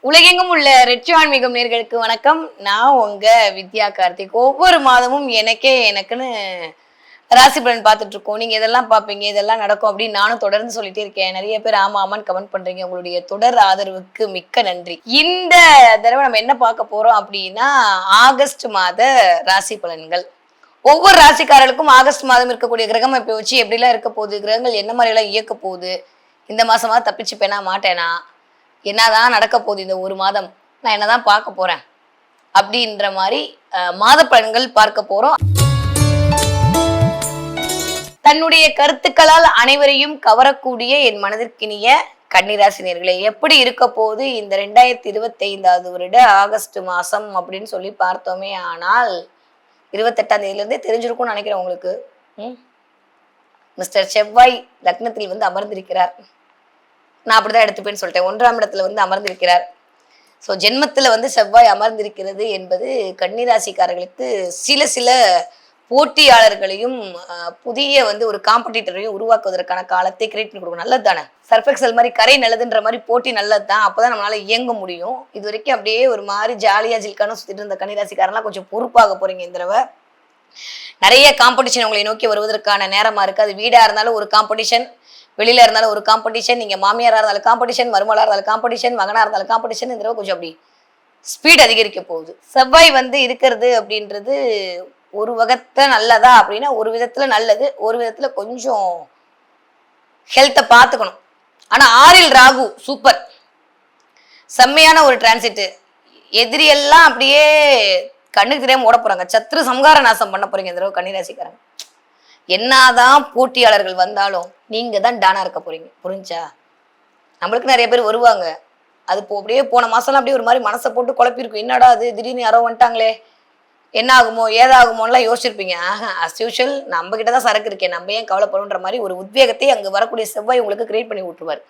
உலகெங்கும் உள்ள ரெட்சோ ஆன்மீகம் நேர்களுக்கு வணக்கம். நான் உங்க வித்யா கார்த்திக். ஒவ்வொரு மாதமும் எனக்குன்னு ராசி பலன் பார்த்துட்டு இருக்கோம். நீங்க இதெல்லாம் பார்ப்பீங்க, இதெல்லாம் நடக்கும் அப்படின்னு நானும் தொடர்ந்து சொல்லிட்டே இருக்கேன். நிறைய பேர் ஆமா ஆமான்னு கமெண்ட் பண்றீங்க. உங்களுடைய தொடர் ஆதரவுக்கு மிக்க நன்றி. இந்த தடவை நம்ம என்ன பார்க்க போறோம் அப்படின்னா, ஆகஸ்ட் மாத ராசி பலன்கள். ஒவ்வொரு ராசிக்காரர்களுக்கும் ஆகஸ்ட் மாதம் இருக்கக்கூடிய கிரகம் அமைப்பை வச்சு எப்படிலாம் இருக்க போகுது, கிரகங்கள் என்ன மாதிரி எல்லாம் இயக்க போகுது, இந்த மாசமா தப்பிச்சுப்பேனா மாட்டேனா, என்னதான் நடக்க போகுது இந்த ஒரு மாதம், நான் என்னதான் பார்க்க போறேன் அப்படின்ற மாதிரி மாத பலன்கள் பார்க்க போறோம். தன்னுடைய கருத்துக்களால் அனைவரையும் கவரக்கூடிய என் மனதிற்கினிய கன்னிராசினியர்களே, எப்படி இருக்க போது இந்த 2025 வருட ஆகஸ்ட் மாசம் அப்படின்னு சொல்லி பார்த்தோமே ஆனால் 28ஆம் தேதியிலிருந்தே தெரிஞ்சிருக்கும்னு நினைக்கிறேன் உங்களுக்கு. மிஸ்டர் செவ்வாய் லக்னத்தில் அமர்ந்திருக்கிறார். நான் அப்படிதான் எடுத்துப்பேன்னு சொல்லிட்டேன். 1ஆம் இடத்துல அமர்ந்திருக்கிறார். ஸோ ஜென்மத்தில் செவ்வாய் அமர்ந்திருக்கிறது என்பது கன்னிராசிக்காரர்களுக்கு சில போட்டியாளர்களையும் புதிய ஒரு காம்படிட்டரையும் உருவாக்குவதற்கான காலத்தை கிரியேட் பண்ணி கொடுக்கும். நல்லது தானே? சர்ஃபெக்சல் மாதிரி கரை நல்லதுன்ற மாதிரி போட்டி நல்லது தான். அப்போதான் நம்மளால இயங்க முடியும். இது வரைக்கும் அப்படியே ஒரு மாதிரி ஜாலியா ஜில்கான சுத்திட்டு இருந்த கன்னிராசிக்காரெல்லாம் கொஞ்சம் பொறுப்பாக போறீங்க. இந்த தடவை நிறைய காம்படிஷன் உங்களை நோக்கி வருவதற்கான நேரமா இருக்கு. அது வீடா இருந்தாலும் ஒரு காம்படிஷன், வெளியில இருந்தாலும் ஒரு காம்படிஷன், நீங்க மாமியாரா இருந்தாலும் காம்படிஷன், மருமலா இருந்தாலும் காம்படிஷன், மகனா இருந்தாலும் காம்படிஷன். இந்த தடவை கொஞ்சம் அப்படி ஸ்பீட் அதிகரிக்க போகுது. செவ்வாய் இருக்கிறது அப்படின்றது ஒரு வகத்தை நல்லதா அப்படின்னா ஒரு விதத்துல நல்லது, ஒரு விதத்துல கொஞ்சம் ஹெல்த்தை பார்த்துக்கணும். ஆனா 6ல் ராகு சூப்பர், செம்மையான ஒரு டிரான்சிட். எதிரியெல்லாம் அப்படியே கண்ணுக்கு தெரியாம ஓட போறாங்க. சத்ரு சம்ஹார நாசம் பண்ண போறீங்க இந்த தடவை கன்னிராசிக்காரங்க. என்னதான் போட்டியாளர்கள் வந்தாலும் நீங்க தான் டானா இருக்க போறீங்க. புரிஞ்சா? நம்மளுக்கு நிறைய பேர் வருவாங்க. அது அப்படியே போன மாசம்லாம் அப்படியே ஒரு மாதிரி மனசை போட்டு குழப்பிருக்கும். என்னடா அது திடீர்னு யாரோ வந்துட்டாங்களே, என்ன ஆகுமோ ஏதாகுமோலாம் யோசிச்சிருப்பீங்க. அஸ் யூஷுவல் நம்ம கிட்ட தான் சரக்கு இருக்கேன், நம்ம ஏன் கவலைப்படுன்ற மாதிரி ஒரு உத்வேகத்தை அங்க வரக்கூடிய செவ்வாய் உங்களுக்கு கிரியேட் பண்ணி விட்டுருவார்.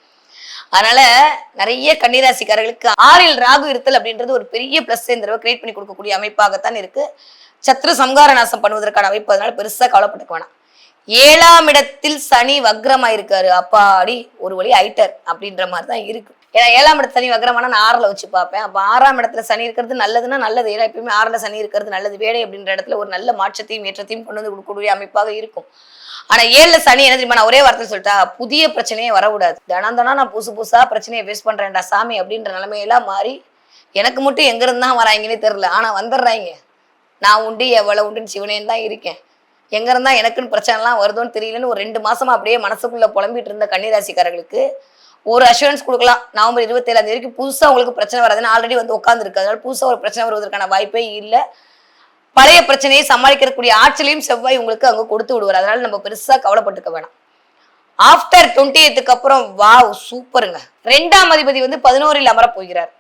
அதனால நிறைய கன்னிராசிக்காரர்களுக்கு 6ல் ராகு இருத்தல் அப்படின்றது ஒரு பெரிய பிளஸ் இந்த தடவை கிரியேட் பண்ணி கொடுக்கக்கூடிய அமைப்பாகத்தான் இருக்கு. சத்ரு சம்ஹார நாசம் பண்ணுவதற்கான அமைப்பு. அதனால பெருசா கவலைப்பட்டுக்க வேணாம். 7ஆம் இடத்தில் சனி வக்ரமாயிருக்காரு. அப்பாடி ஒரு வழி ஐட்டர் அப்படின்ற மாதிரி தான் இருக்கு. ஏன்னா 7ஆம் இடத்துல சனி வக்ரமான நான் 6ல் வச்சு பார்ப்பேன். அப்ப 6ஆம் இடத்துல சனி இருக்கிறது நல்லதுன்னா நல்லது. ஏன்னா எப்பயுமே 6ல் சனி இருக்கிறது நல்லது. வேலை அப்படின்ற இடத்துல ஒரு நல்ல மாற்றத்தையும் ஏற்றத்தையும் கொண்டு வந்து கொடுக்கக்கூடிய அமைப்பாக இருக்கும். ஆனா 7ல் சனி என்ன தெரியுமா, நான் ஒரே வார்த்தை சொல்லிட்டா, புதிய பிரச்சனையே வரக்கூடாது. தினம் நான் புதுசா பிரச்சனையை ஃபேஸ் பண்றேன்டா சாமி அப்படின்ற நிலைமையெல்லாம் மாறி எனக்கு மட்டும் எங்க இருந்தா வராங்கன்னே தெரியல. ஆனா வந்துடுறாங்க. நான் உண்டு எவ்வளவு உண்டுன்னு சிவனேன்னு தான் இருக்கேன். எங்க இருந்தா எனக்குன்னு பிரச்சனைலாம் வருதோன்னு தெரியலன்னு ஒரு 2 மாசமா அப்படியே மனசுக்குள்ள புலம்பிட்டு இருந்த கன்னிராசிக்காரர்களுக்கு ஒரு அஷூரன்ஸ் கொடுக்கலாம். நவம்பர் 27ஆம் தேதிக்கு புதுசா உங்களுக்கு பிரச்சனை வராதுன்னு ஆல்ரெடி உட்காந்துருக்கு. அதனால புதுசா ஒரு பிரச்சனை வருவதற்கான வாய்ப்பே இல்லை. பழைய பிரச்சனையை சமாளிக்கக்கூடிய ஆற்றலையும் செவ்வாய் உங்களுக்கு அங்க கொடுத்து விடுவார். அதனால நம்ம பெருசா கவலைப்பட்டுக்க வேணாம். ஆஃப்டர் 28க்கு அப்புறம் வாவ் சூப்பருங்க. 2ஆம் அதிபதி 11ல் அமர போகிறார்.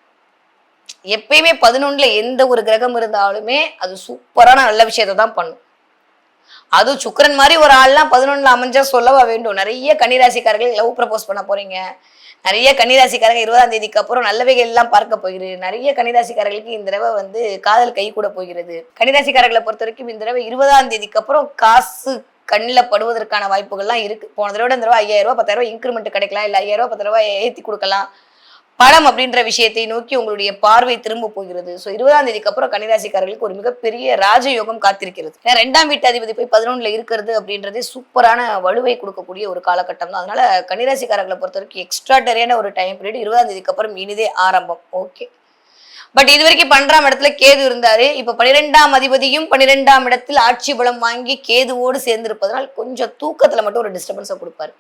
எப்பயுமே 11ல் எந்த ஒரு கிரகம் இருந்தாலுமே அது சூப்பரான நல்ல விஷயத்தை தான் பண்ணும். அதுவும் சுக்கிரன் மாதிரி ஒரு ஆள்லாம் 11ல் அமைஞ்சா சொல்லவா வேண்டும். நிறைய கன்னிராசிக்காரர்கள் லவ் ப்ரப்போஸ் பண்ண போறீங்க. நிறைய கன்னிராசிக்காரங்க 20ஆம் தேதிக்கு அப்புறம் நல்லவைகள் எல்லாம் பார்க்க போகிறது. நிறைய கன்னிராசிக்காரர்களுக்கு இந்த தடவை காதல் கை கூட போகிறது. கன்னிராசிக்காரர்களை பொறுத்த வரைக்கும் இந்த தடவை 20ஆம் தேதிக்கு அப்புறம் காசு கண்ணில் படுவதற்கான வாய்ப்புகள்லாம் இருக்கு. போன தடவை இந்த தடவை 5000 ரூபாய் 10,000 இன்க்ரிமெண்ட் கிடைக்கலாம், இல்லை 5000 10,000 ஏற்றி கொடுக்கலாம். பணம் அப்படின்ற விஷயத்தை நோக்கி உங்களுடைய பார்வை திரும்ப போகிறது. ஸோ 20ஆம் தேதிக்கு அப்புறம் கன்னிராசிக்காரர்களுக்கு ஒரு மிகப்பெரிய ராஜயோகம் காத்திருக்கிறது. ஏன்னா 2ஆம் வீட்டு அதிபதி போய் 11ல் இருக்கிறது அப்படின்றதே சூப்பரான வலுவை கொடுக்கக்கூடிய ஒரு காலகட்டம் தான். அதனால கன்னிராசிக்காரர்களை பொறுத்த வரைக்கும் எக்ஸ்ட்ராடரியான ஒரு டைம் பீரியட். 20ஆம் தேதிக்கு அப்புறம் இனிதே ஆரம்பம். ஓகே. பட் இது வரைக்கும் 12ஆம் இடத்துல கேது இருந்தாரு. இப்ப 12ஆம் அதிபதியும் 12ஆம் இடத்தில் ஆட்சி பலம் வாங்கி கேதுவோடு சேர்ந்து இருப்பதனால் கொஞ்சம் தூக்கத்துல மட்டும் ஒரு டிஸ்டர்பன்ஸை கொடுப்பாரு.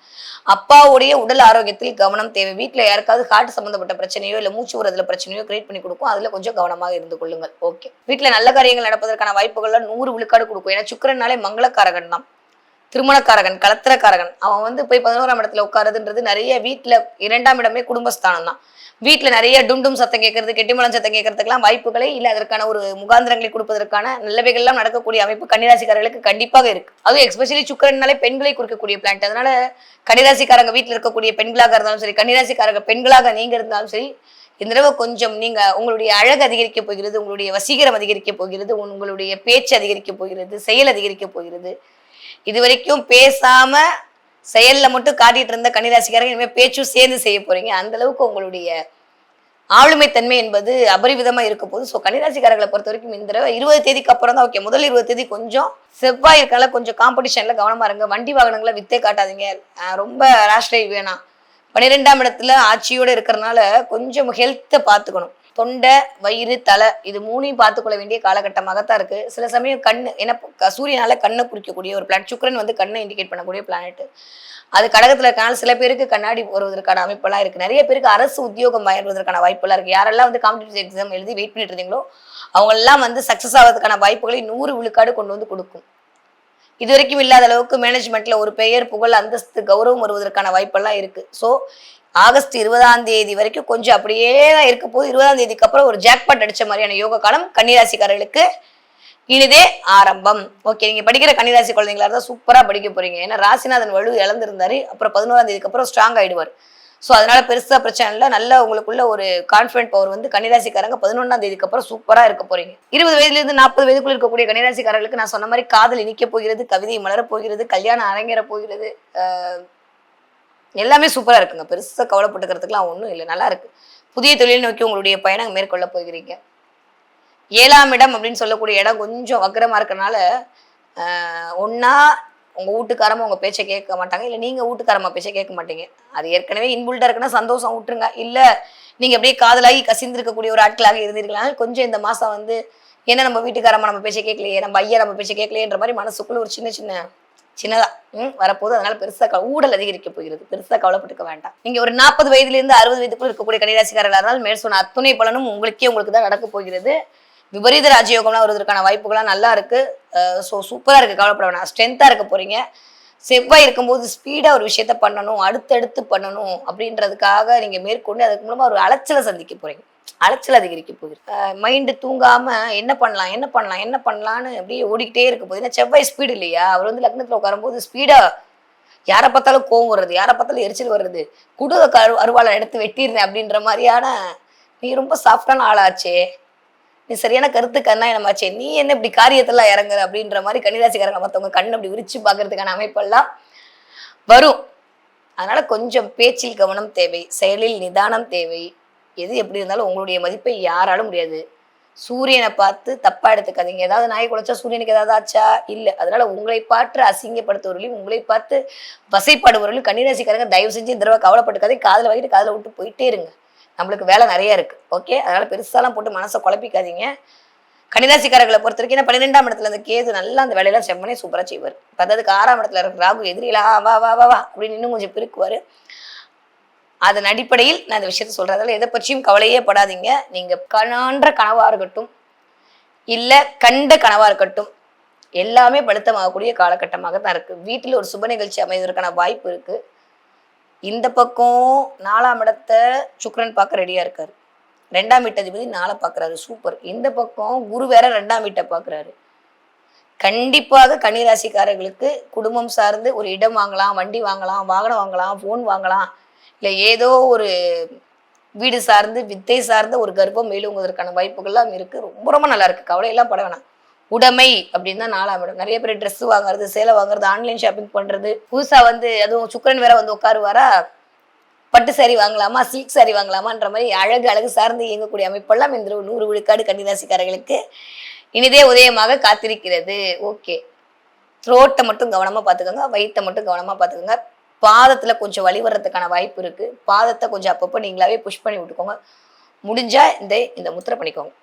அப்பாவுடைய உடல் ஆரோக்கியத்தில் கவனம் தேவை. வீட்டுல யாருக்காவது ஹார்ட் சம்பந்தப்பட்ட பிரச்சனையோ இல்ல மூச்சு உறதுல பிரச்சனையோ கிரியேட் பண்ணி கொடுக்கும். அதுல கொஞ்சம் கவனமாக இருந்து கொள்ளுங்கள். ஓகே. வீட்டுல நல்ல காரியங்கள் நடப்பதற்கான வாய்ப்புகள்ல 100 விழுக்காடு கொடுக்கும். ஏன்னா சுக்கிரனாலே மங்களக்காரகன் தான், திருமணக்காரகன், கலத்திரக்காரகன். அவன் போய் 11ஆம் இடத்துல உட்காருதுன்றது நிறைய வீட்டுல 2ஆம் இடமே குடும்பஸ்தானம் தான். வீட்டுல நிறைய டுண்டும் சத்தம் கேட்கறது, கெட்டிமலம் சத்தம் கேட்கறதுக்கெல்லாம் வாய்ப்புகளே இல்லை. அதற்கான ஒரு முகாந்திரங்களை கொடுப்பதற்கான நல்லவைகள் எல்லாம் நடக்கக்கூடிய அமைப்பு கன்னிராசிக்காரர்களுக்கு கண்டிப்பாக இருக்கு. அதுவும் எஸ்பெஷலி சுக்கிரனாலே பெண்களை குறிக்கக்கூடிய பிளான்ட். அதனால கன்னிராசிக்காரங்க வீட்டுல இருக்கக்கூடிய பெண்களாக இருந்தாலும் சரி, கன்னிராசிக்காரங்க பெண்களாக நீங்க இருந்தாலும் சரி, இந்த தடவை கொஞ்சம் நீங்க உங்களுடைய அழகு அதிகரிக்க போகிறது, உங்களுடைய வசீகரம் அதிகரிக்க போகிறது, உங்களுடைய பேச்சு அதிகரிக்க போகிறது, செயல் அதிகரிக்க போகிறது. இது வரைக்கும் பேசாம செயல்ல மட்டும் காட்டிட்டு இருந்த கன்னிராசிக்காரங்க இனிமேல் பேச்சும் சேர்ந்து செய்ய போறீங்க. அந்த அளவுக்கு உங்களுடைய ஆளுமை தன்மை என்பது அபரிவிதமா இருக்க போது. ஸோ கன்னிராசிக்காரர்களை பொறுத்த வரைக்கும் இந்த தடவை 20 தேதிக்கு அப்புறம் தான் ஓகே. முதல் 20 தேதி கொஞ்சம் செவ்வாய் இருக்கனால கொஞ்சம் காம்படிஷன்ல கவனமா இருங்க. வண்டி வாகனங்களை வித்தே காட்டாதீங்க. ரொம்ப ரேஷ் டிரைவ் வேணாம். 12ஆம் இடத்துல ஆட்சியோட இருக்கிறனால கொஞ்சம் ஹெல்த்தை பார்த்துக்கணும். தொண்டை, வயிறு, தலை இது மூணையும் பார்த்துக்கொள்ள வேண்டிய காலகட்டமாகத்தான் இருக்கு. சில சமயம் கண்ணு, ஏன்னா சூரியனால கண்ணை குறிக்கக்கூடிய ஒரு பிளானட். சுக்கிரன் வந்து கண்ணை இண்டிகேட் பண்ணக்கூடிய பிளானட். அது கடகத்துல இருக்கனால சில பேருக்கு கண்ணாடி வருவதற்கான அமைப்பெல்லாம் இருக்கு. நிறைய பேருக்கு அரசு உத்தியோகம் வருவதற்கான வாய்ப்பெல்லாம் இருக்கு. யாரெல்லாம் வந்து காம்படிட்டிவ் எக்ஸாம் எழுதி வெயிட் பண்ணிட்டு இருந்தீங்களோ அவங்க எல்லாம் வந்து சக்சஸ் ஆகிறதுக்கான வாய்ப்புகளை 100 விழுக்காடு கொண்டு வந்து கொடுக்கும். இது வரைக்கும் இல்லாத அளவுக்கு மேனேஜ்மெண்ட்ல ஒரு பெயர், புகழ், அந்தஸ்து, கௌரவம் வருவதற்கான வாய்ப்பெல்லாம் இருக்கு. ஸோ ஆகஸ்ட் 20ஆம் தேதி வரைக்கும் கொஞ்சம் அப்படியே தான் இருக்க போது. 20ஆம் தேதிக்கு அப்புறம் ஒரு ஜாக்பாட் அடிச்ச மாதிரியான யோக காலம் கன்னிராசிக்காரர்களுக்கு இனிதே ஆரம்பம். ஓகே, நீங்க படிக்கிற கன்னிராசி குழந்தைங்களா இருந்தா சூப்பரா படிக்க போறீங்க. ஏன்னா ராசிநாதன் வலு இழந்திருந்தாரு. அப்புறம் 11ஆம் தேதிக்கு அப்புறம் ஸ்ட்ராங் ஆயிடுவார். ஸோ அதனால பெருசா பிரச்சனை இல்லை. நல்ல உங்களுக்குள்ள ஒரு கான்ஃபிடென்ட் பவர் வந்து கன்னிராசிக்காரங்க 11ஆம் தேதிக்கு அப்புறம் சூப்பரா இருக்க போறீங்க. 20 வயதுலேருந்து 40 வயதுக்குள்ள இருக்கக்கூடிய கன்னிராசிக்காரர்களுக்கு நான் சொன்ன மாதிரி காதல் இனிக்க போகிறது, கவிதை மலர போகிறது, கல்யாணம் அரங்கேற போகிறது. எல்லாமே சூப்பரா இருக்குங்க. பெருசா கவலைப்பட்டுக்கிறதுக்குலாம் ஒன்றும் இல்லை, நல்லா இருக்கு. புதிய தொழில் நோக்கி உங்களுடைய பயணம் மேற்கொள்ள போகிறீங்க. 7ஆம் இடம் அப்படின்னு சொல்லக்கூடிய இடம் கொஞ்சம் வக்கரமா இருக்கனால ஒன்னா உங்க வீட்டுக்காரமா உங்க பேச்சை கேட்க மாட்டாங்க, இல்லை நீங்க வீட்டுக்காரமா பேச்சை கேட்க மாட்டீங்க. அது ஏற்கனவே இன்புல்டா இருக்குன்னா சந்தோஷம் விட்டுருங்க. இல்ல நீங்க அப்படியே காதலாகி கசிந்திருக்கக்கூடிய ஒரு ஆட்களாக இருந்தீர்களால் கொஞ்சம் இந்த மாசம் வந்து என்ன நம்ம வீட்டுக்காரமா நம்ம பேச்சை கேட்கலையே, நம்ம ஐயா நம்ம பேச்சை கேட்கலையேன்ற மாதிரி மனசுக்குள்ள ஒரு சின்னதா வரப்போது. அதனால பெருசா ஊடல் அதிகரிக்க போகிறது. பெருசா கவலைப்பட்டுக்க வேண்டாம். நீங்க ஒரு 40 வயதுலேருந்து 60 வயதுக்குள்ள இருக்கக்கூடிய கன்னிராசிக்காரர்களாக இருந்தால் மேல் சொன்ன அத்துணை பலனும் உங்களுக்கு தான் நடக்க போகிறது. விபரீத ராஜயோகம்லாம் வருவதற்கான வாய்ப்புகள்லாம் நல்லா இருக்கு. ஸோ சூப்பரா இருக்கு, கவலைப்பட வேணாம். ஸ்ட்ரென்த்தா இருக்க போறீங்க. செவ்வாய் இருக்கும்போது ஸ்பீடா ஒரு விஷயத்த பண்ணணும், அடுத்தடுத்து பண்ணணும் அப்படின்றதுக்காக நீங்க மேற்கொண்டு அதுக்கு மூலமா ஒரு அலைச்சலை சந்திக்க போறீங்க. அலைச்சல் அதிகரிக்க போகுது. மைண்டு தூங்காம என்ன பண்ணலான்னு அப்படியே ஓடிக்கிட்டே இருக்க போகுது. ஏன்னா செவ்வாய் ஸ்பீடு இல்லையா, அவர் வந்து லக்னத்துல உட்காரும்போது ஸ்பீடா யாரை பார்த்தாலும் கோவம் வருது, யாரை பார்த்தாலும் எரிச்சல் வருது, அருவாளை எடுத்து வெட்டிடுறேன் அப்படின்ற மாதிரியான. நீ ரொம்ப சாஃப்டான ஆளாச்சே, நீ சரியான கருத்து கண்ணாயனமாச்சே, நீ என்ன இப்படி காரியத்தெல்லாம் இறங்குற அப்படின்ற மாதிரி கன்னிராசிக்காரங்க மற்றவங்க கண் அப்படி விரிச்சு பார்க்கறதுக்கான அமைப்பெல்லாம் வரும். அதனால கொஞ்சம் பேச்சில் கவனம் தேவை, செயலில் நிதானம் தேவை. எது எப்படி இருந்தாலும் உங்களுடைய மதிப்பை யாராலும் முடியாது. சூரியனை பார்த்து தப்பா எடுத்துக்காதீங்க. ஏதாவது நாய் குலைச்சா சூரியனுக்கு ஏதாவது ஆச்சா இல்லை. அதனால உங்களை பார்த்து அசிங்கப்படுத்துவவர்களையும் உங்களை பார்த்து வசைப்பாடுபவர்களையும் கன்னிராசிக்காரங்க தயவு செஞ்சு இந்த தடவை கவலைப்பட்டுக்காதே. காதில் வாங்கிட்டு காதில் விட்டு போயிட்டே இருங்க. நம்மளுக்கு வேலை நிறைய இருக்கு. ஓகே, அதனால பெருசாலாம் போட்டு மனசை குழப்பிக்காதீங்க. கன்னிராசிக்காரர்களை பொறுத்த வரைக்கும் 12ஆம் இடத்துல அந்த கேது நல்லா அந்த வேலையெல்லாம் செம்மனே சூப்பரா செய்வார். அதுக்கு 6ஆம் இடத்துல இருக்கிற ராகு எதிரிலாம் வா வா வா வா அப்படின்னு இன்னும் கொஞ்சம் பெருக்குவாரு. அதன் அடிப்படையில் நான் இந்த விஷயத்த சொல்றேன். அதனால எதை பற்றியும் கவலையே படாதீங்க. நீங்க காண்ற கனவா இருக்கட்டும், இல்ல கண்ட கனவா இருக்கட்டும், எல்லாமே பலித்தமாகக்கூடிய காலகட்டமாக தான் இருக்கு. வீட்டில் ஒரு சுப நிகழ்ச்சி அமைவதற்கான வாய்ப்பு இருக்கு. இந்த பக்கம் 4ஆம் இடத்தை சுக்கிரன் பார்க்க ரெடியா இருக்காரு. 2ஆம் வீட்டதிபதி 4 பார்க்கறாரு, சூப்பர். இந்த பக்கம் குரு வேற 2ஆம் வீட்டை பார்க்கறாரு. கண்டிப்பாக கன்னிராசிக்காரர்களுக்கு குடும்பம் சார்ந்து ஒரு இடம் வாங்கலாம், வண்டி வாங்கலாம், வாகனம் வாங்கலாம், போன் வாங்கலாம், இல்லை ஏதோ ஒரு வீடு சார்ந்து வித்தை சார்ந்த ஒரு கர்ப்பம் மேலுங்குவதற்கான வாய்ப்புகள்லாம் இருக்கு. ரொம்ப ரொம்ப நல்லா இருக்கு, கவலையெல்லாம் பட வேணாம். உடைமை அப்படின்னு தான் 4ஆம் இடம். நிறைய பேர் ட்ரெஸ் வாங்குறது, சேலை வாங்குறது, ஆன்லைன் ஷாப்பிங் பண்றது, புதுசா வந்து அதுவும் சுக்கிரன் வேற வந்து உட்காருவாரா, பட்டு சாரி வாங்கலாமா, சில்க் சாரி வாங்கலாமான்ற மாதிரி அழகு சார்ந்து இயங்கக்கூடிய அமைப்பெல்லாம் இந்த 100 விழுக்காடு கன்னிராசிக்காரர்களுக்கு இனிதே உதயமாக காத்திருக்கிறது. ஓகே, த்ரோட்டை மட்டும் கவனமா பார்த்துக்கோங்க, வயிற்றை மட்டும் கவனமா பார்த்துக்கோங்க. பாதத்துல கொஞ்சம் வலி வர்றதுக்கான வாய்ப்பு இருக்கு. பாதத்தை கொஞ்சம் அப்பப்போ நீங்களாவே புஷ் பண்ணி விட்டுக்கோங்க. முடிஞ்சா இந்த முத்திரை பண்ணிக்கோங்க.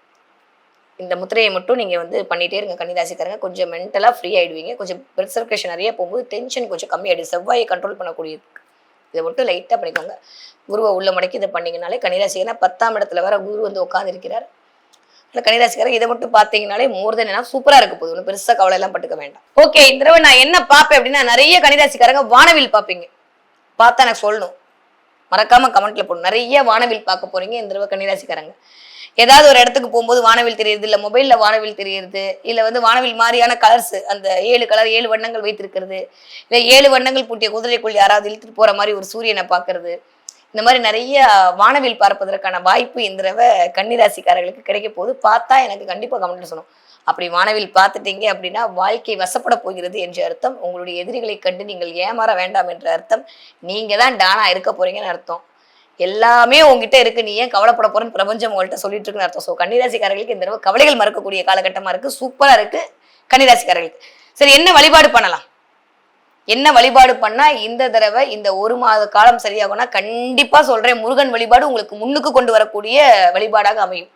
இந்த முத்திரையை மட்டும் நீங்க வந்து பண்ணிட்டே இருங்க கன்னிராசிக்காரங்க. கொஞ்சம் மென்டலா ஃப்ரீ ஆயிடுவீங்க. கொஞ்சம் பிளட் சர்க்குலேஷன் நிறைய போகும்போது டென்ஷன் கொஞ்சம் கம்மியாயிடுது. செவ்வாயை கண்ட்ரோல் பண்ணக்கூடியது. இதை மட்டும் லைட்டா பண்ணிக்கோங்க. குருவை உள்ள மடக்கி இதை பண்ணீங்கனாலே கன்னிராசிக்காரங்க 10ஆம் இடத்துல வர குரு வந்து உட்கார்ந்து இருக்கிறார். கன்னிராசிக்காரங்க இதை மட்டும் பார்த்தீங்கனாலே மோர் தென் என்ன சூப்பரா இருக்க போகுது. ஒன்றும் பெருசா கவலை எல்லாம் பட்டுக்க வேண்டாம். ஓகே, இந்த தடவை நான் என்ன பார்ப்பேன் அப்படின்னா, நிறைய கன்னிராசிக்காரங்க வானவில் பார்ப்பீங்க. பார்த்தா எனக்கு சொல்லணும், மறக்காம கமெண்ட்ல போடணும். நிறைய வானவில் பார்க்க போறீங்க இந்த தடவை கன்னிராசிக்காரங்க. ஏதாவது ஒரு இடத்துக்கு போகும்போது வானவில் தெரியுது, இல்லை மொபைல்ல வானவில் தெரியுது, இல்லை வந்து வானவில் மாதிரியான கலர்ஸ், அந்த 7 கலர் 7 வண்ணங்கள் வைத்திருக்கிறது, இல்லை 7 வண்ணங்கள் பூட்டிய குதிரைக்குள் யாராவது இழுத்துட்டு போற மாதிரி ஒரு சூரியனை பார்க்கறது, இந்த மாதிரி நிறைய வானவில் பார்ப்பதற்கான வாய்ப்பு இந்த தடவை கன்னிராசிக்காரர்களுக்கு கிடைக்க போது. பார்த்தா எனக்கு கண்டிப்பா கமெண்ட்ல சொல்லணும். அப்படி வானவில் பார்த்துட்டீங்க அப்படின்னா வாழ்க்கை வசப்பட போகிறது என்று அர்த்தம். உங்களுடைய எதிரிகளை கண்டு நீங்கள் ஏமாற வேண்டாம் என்ற அர்த்தம். நீங்க தான் டானா இருக்க போறீங்கன்னு அர்த்தம். எல்லாமே உங்ககிட்ட இருக்கு, நீ ஏன் கவலைப்பட போறேன்னு பிரபஞ்சம் உங்கள்கிட்ட சொல்லிட்டு இருக்குன்னு அர்த்தம். ஸோ கன்னிராசிக்காரர்களுக்கு இந்த தடவை கவலைகள் மறக்கக்கூடிய காலகட்டமா இருக்கு. சூப்பரா இருக்கு கன்னிராசிக்காரர்களுக்கு. சரி, என்ன வழிபாடு பண்ணலாம்? என்ன வழிபாடு பண்ணா இந்த தடவை இந்த 1 மாத காலம் சரியாகும்னா, கண்டிப்பா சொல்றேன், முருகன் வழிபாடு உங்களுக்கு முன்னுக்கு கொண்டு வரக்கூடிய வழிபாடாக அமையும்.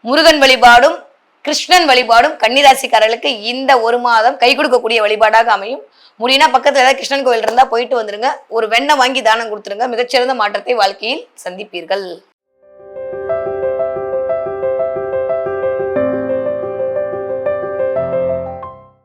முருகன் வழிபாடும் கிருஷ்ணன் வழிபாடும் கன்னிராசிக்காரர்களுக்கு இந்த 1 மாதம் கை கொடுக்கக்கூடிய வழிபாடாக அமையும். முடியும்னா பக்கத்துல ஏதாவது கிருஷ்ணன் கோவில் இருந்தா போயிட்டு வந்துருங்க. ஒரு வெண்ணெய் வாங்கி தானம் கொடுத்துருங்க. மிகச்சிறந்த மாற்றத்தை வாழ்க்கையில் சந்திப்பீர்கள்.